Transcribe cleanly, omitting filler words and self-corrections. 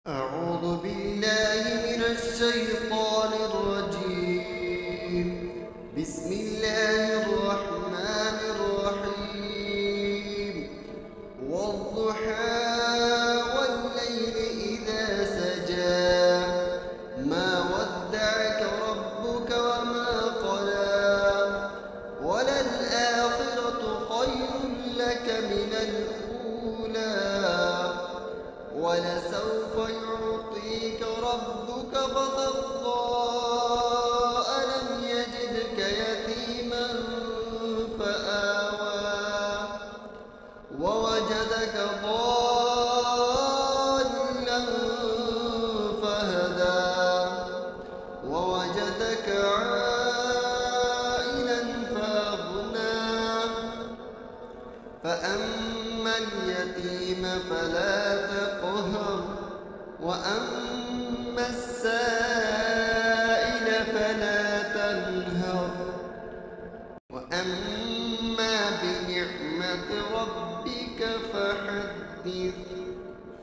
أعوذ بالله من الشيطان الرجيم. بسم الله الرحمن الرحيم. والضحى والليل إذا سجى ما ودعك ربك وما قلى وللآخرة خير لك من الأولى ولسوف يعطيك ربك فترضى ألم يجدك يتيما فآوى ووجدك ضالا فهدى ووجدك عائلا فأغنى فأما اليتيم فلا تقهر وأما السائل فلا تنهر وأما بنعمة ربك فحدث.